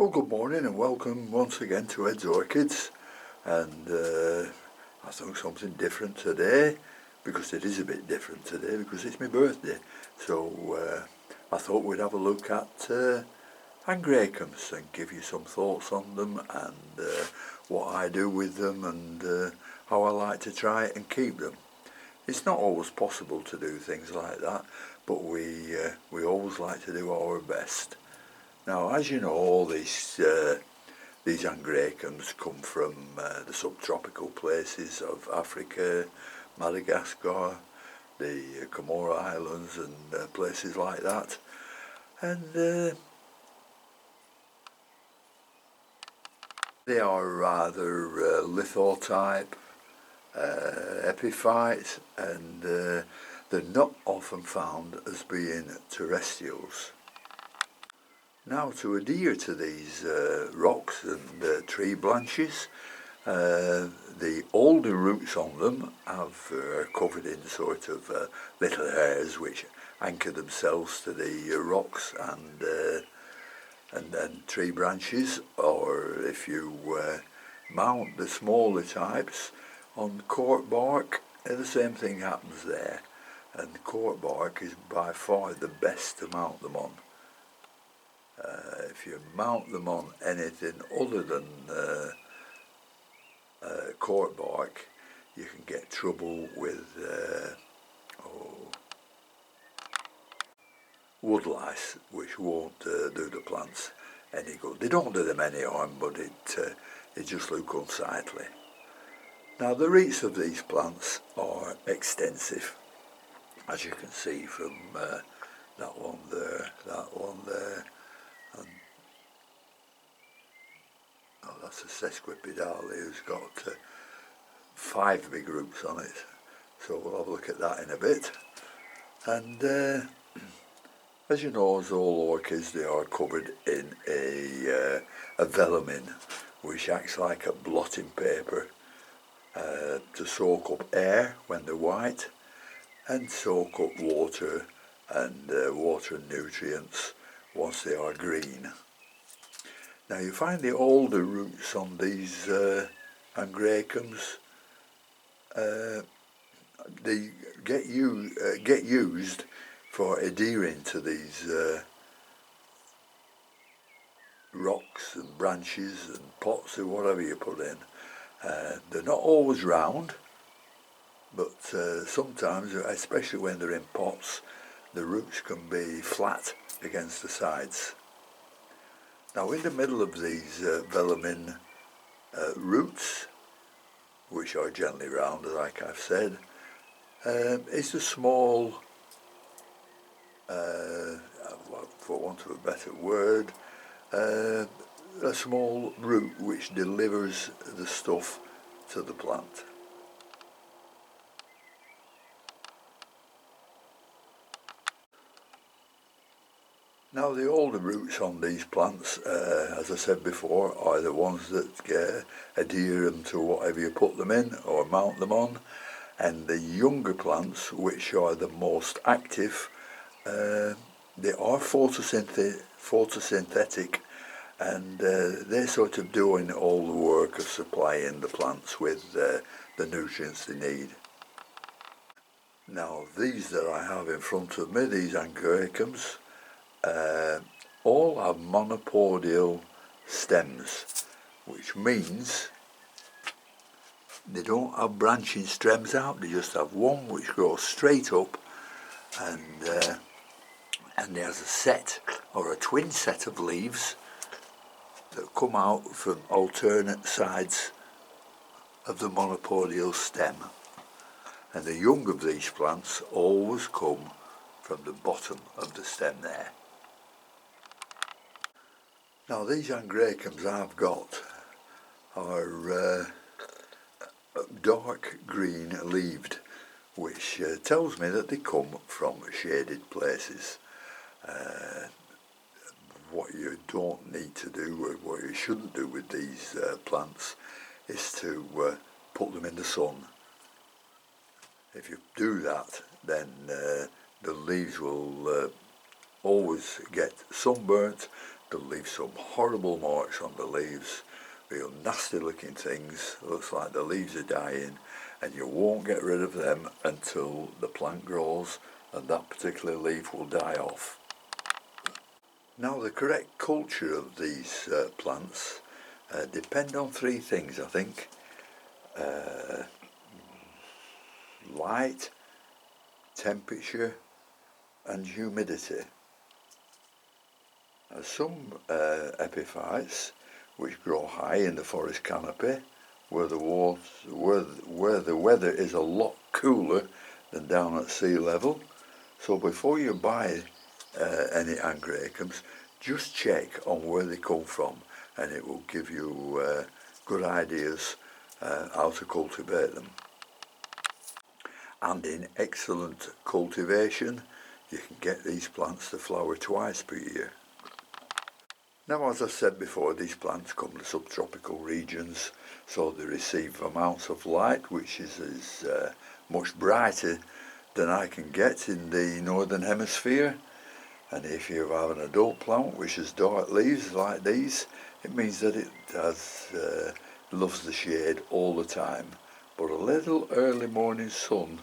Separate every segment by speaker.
Speaker 1: Well, good morning and welcome once again to Ed's Orchids, and I thought something different today, because it is a bit different today because it's my birthday. So I thought we'd have a look at Angraecums and give you some thoughts on them and what I do with them and how I like to try and keep them. It's not always possible to do things like that, but we always like to do our best. Now, as you know, all these Angraecums come from the subtropical places of Africa, Madagascar, the Comoro Islands and places like that. And they are rather lithotype, epiphyte, and they're not often found as being terrestrials. Now, to adhere to these rocks and tree branches, the older roots on them are covered in sort of little hairs which anchor themselves to the rocks and tree branches, or if you mount the smaller types on cork bark, the same thing happens there, and cork bark is by far the best to mount them on. If you mount them on anything other than cork bark, you can get trouble with wood lice, which won't do the plants any good. They don't do them any harm, but it just looks unsightly. Now, the roots of these plants are extensive, as you can see from that one there, and that's a sesquipedale who's got 5 big roots on it, so we'll have a look at that in a bit. And as you know, as all orchids, they are covered in a velamin, which acts like a blotting paper to soak up air when they're white and soak up water and water and nutrients once they are green. Now, you find the older roots on these Angraecums, they get used for adhering to these rocks and branches and pots or whatever you put in. They're not always round, but sometimes, especially when they're in pots, the roots can be flat against the sides. Now, in the middle of these velamin roots, which are generally round, like I've said, is a small, for want of a better word, a small root which delivers the stuff to the plant. Now, the older roots on these plants, as I said before, are the ones that adhere them to whatever you put them in or mount them on, and the younger plants, which are the most active, they are photosynthetic, and they're sort of doing all the work of supplying the plants with the nutrients they need. Now, these that I have in front of me, these Angraecums, all have monopodial stems, which means they don't have branching stems out, they just have one which grows straight up, and there's a set or a twin set of leaves that come out from alternate sides of the monopodial stem, and the young of these plants always come from the bottom of the stem there. Now, these Angraecums I've got are dark green leaved, which tells me that they come from shaded places. What you don't need to do, or what you shouldn't do with these plants, is to put them in the sun. If you do that, then the leaves will always get sunburnt, they'll leave some horrible marks on the leaves, real nasty looking things. Looks like the leaves are dying, and you won't get rid of them until the plant grows and that particular leaf will die off. Now, the correct culture of these plants depend on three things, I think. Light, temperature and humidity. Some epiphytes which grow high in the forest canopy where the weather is a lot cooler than down at sea level. So before you buy any Angraecums, just check on where they come from, and it will give you good ideas how to cultivate them. And in excellent cultivation, you can get these plants to flower twice per year. Now, as I said before, these plants come to subtropical regions, so they receive amounts of light which is much brighter than I can get in the northern hemisphere. And if you have an adult plant which has dark leaves like these, it means that it loves the shade all the time. But a little early morning sun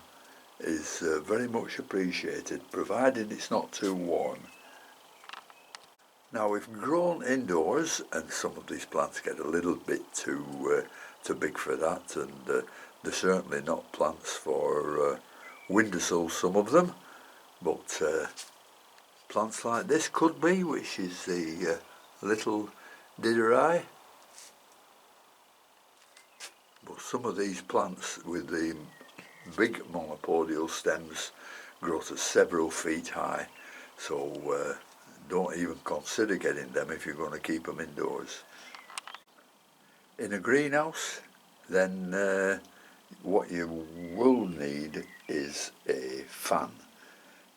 Speaker 1: is very much appreciated, provided it's not too warm. Now, if grown indoors, and some of these plants get a little bit too big for that, and they're certainly not plants for windowsills, some of them, but plants like this could be, which is the little dideri. But some of these plants with the big monopodial stems grow to several feet high, so don't even consider getting them if you're going to keep them indoors. In a greenhouse, then what you will need is a fan,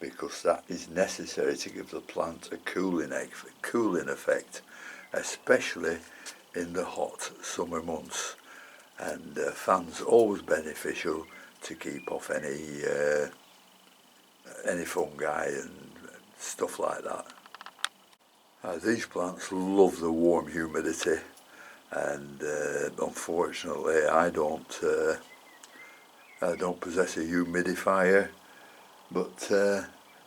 Speaker 1: because that is necessary to give the plant a cooling effect, especially in the hot summer months. And fans always beneficial to keep off any fungi and stuff like that. These plants love the warm humidity, and unfortunately I don't possess a humidifier, but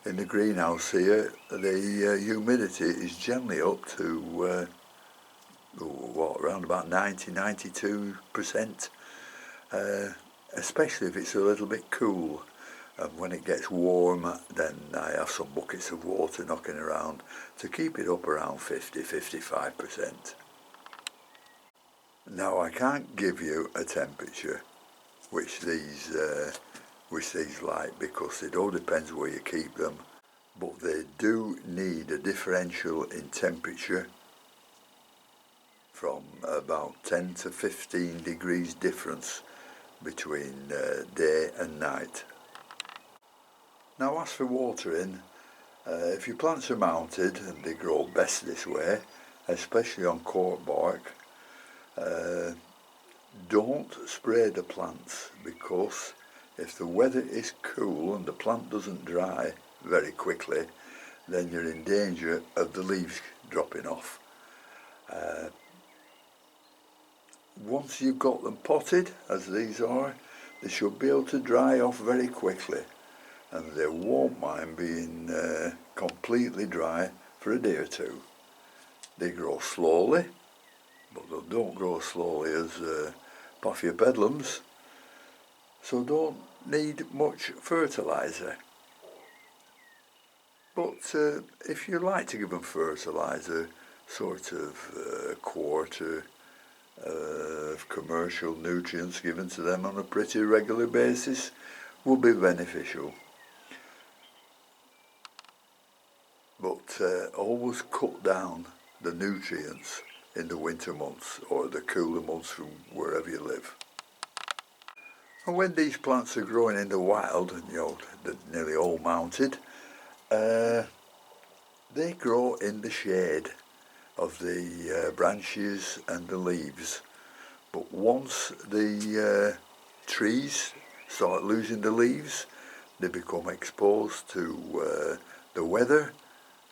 Speaker 1: in the greenhouse here the humidity is generally up to around about 90–92%, especially if it's a little bit cool. And when it gets warm, then I have some buckets of water knocking around to keep it up around 50–55%. Now, I can't give you a temperature which these like, because it all depends where you keep them, but they do need a differential in temperature from about 10 to 15 degrees difference between day and night. Now, as for watering, if your plants are mounted, and they grow best this way, especially on cork bark, don't spray the plants, because if the weather is cool and the plant doesn't dry very quickly, then you're in danger of the leaves dropping off. Once you've got them potted, as these are, they should be able to dry off very quickly, and they won't mind being completely dry for a day or two. They grow slowly, but they don't grow slowly as Pophia bedlams, so don't need much fertiliser. But if you like to give them fertiliser, sort of a quarter of commercial nutrients given to them on a pretty regular basis will be beneficial. But always cut down the nutrients in the winter months or the cooler months from wherever you live. And when these plants are growing in the wild, and they're nearly all mounted, they grow in the shade of the branches and the leaves. But once the trees start losing the leaves, they become exposed to the weather,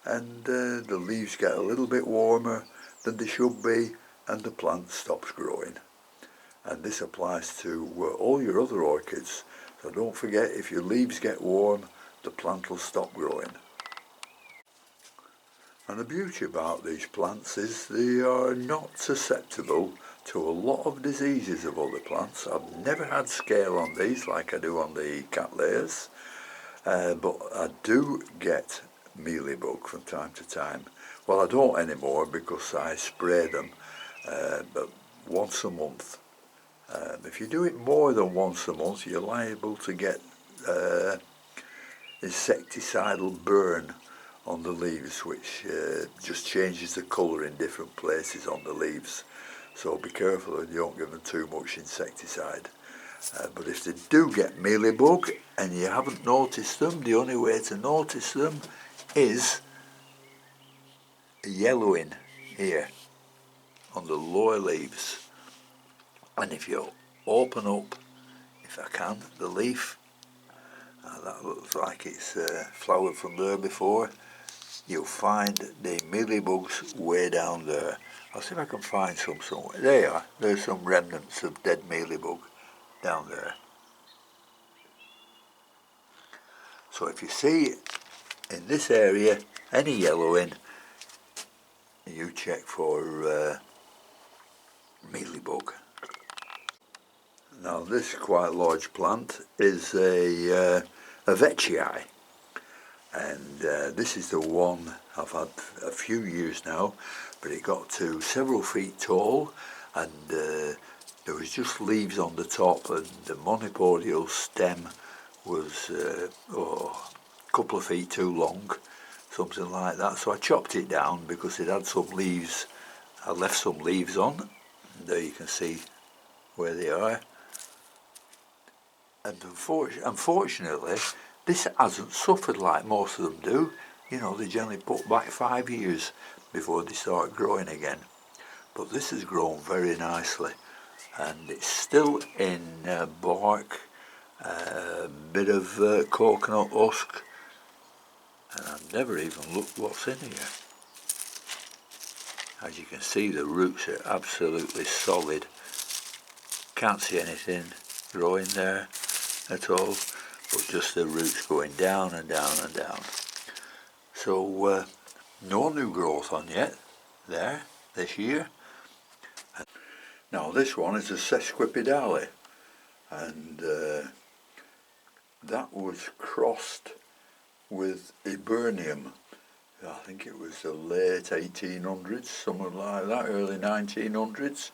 Speaker 1: and the leaves get a little bit warmer than they should be, and the plant stops growing. And this applies to all your other orchids. So don't forget, if your leaves get warm, the plant will stop growing. And the beauty about these plants is they are not susceptible to a lot of diseases of other plants. I've never had scale on these like I do on the cattleyas, but I do get mealybug from time to time. Well, I don't anymore because I spray them, but once a month. If you do it more than once a month, you're liable to get insecticidal burn on the leaves, which just changes the colour in different places on the leaves. So be careful and you don't give them too much insecticide. But if they do get mealybug and you haven't noticed them, the only way to notice them is a yellowing here on the lower leaves. And if you open up, if I can, the leaf, that looks like it's flowered from there before, you'll find the mealybugs way down there. I'll see if I can find some somewhere. There you are. There's some remnants of dead mealybug down there. So if you see in this area any yellowing, you check for mealybug. Now this quite large plant is a veitchii, and this is the one I've had a few years now, but it got to several feet tall, and there was just leaves on the top, and the monopodial stem was a couple of feet too long, something like that. So I chopped it down because it had some leaves. I left some leaves on, and there you can see where they are. And unfortunately, this hasn't suffered like most of them do. You know, they generally put back 5 years before they start growing again. But this has grown very nicely, and it's still in bark, a bit of coconut husk, and I've never even looked what's in here. As you can see, the roots are absolutely solid. Can't see anything growing there at all, but just the roots going down and down and down. So no new growth on yet there this year. Now this one is a sesquipedale, and that was crossed with Hibernium. I think it was the late 1800s, something like that, early 1900s,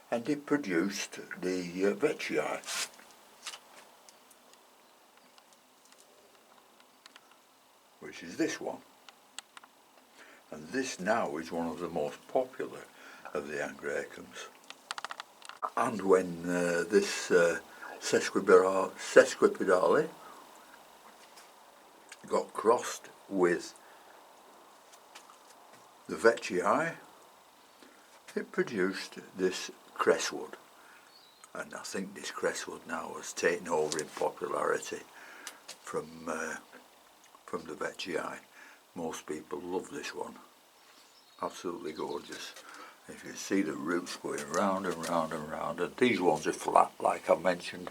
Speaker 1: and it produced the veitchii. Which is this one. And this now is one of the most popular of the Angraecums. And when this sesquipedale got crossed with the veitchii, it produced this cresswood. And I think this cresswood now has taken over in popularity from the veitchii. Most people love this one. Absolutely gorgeous. If you see the roots going round and round and round, and these ones are flat like I mentioned,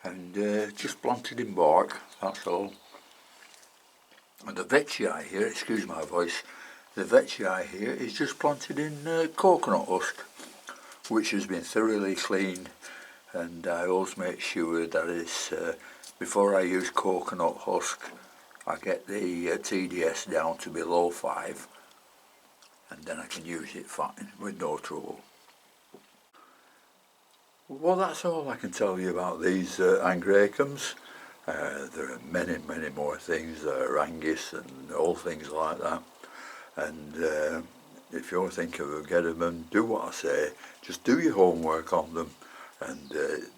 Speaker 1: and just planted in bark, that's all. And the veitchii here, excuse my voice, the veitchii here is just planted in coconut husk, which has been thoroughly cleaned, and I always make sure that it's before I use coconut husk, I get the TDS down to below 5, and then I can use it fine with no trouble. Well, that's all I can tell you about these Angraecums. There are many, many more things, Angus and all things like that. And if you're thinking of getting them, do what I say. Just do your homework on them, and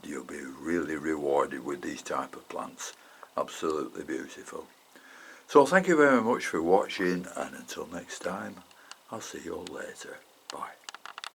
Speaker 1: you'll be really rewarded with these type of plants. Absolutely beautiful. So thank you very much for watching, and until next time, I'll see you all later. Bye.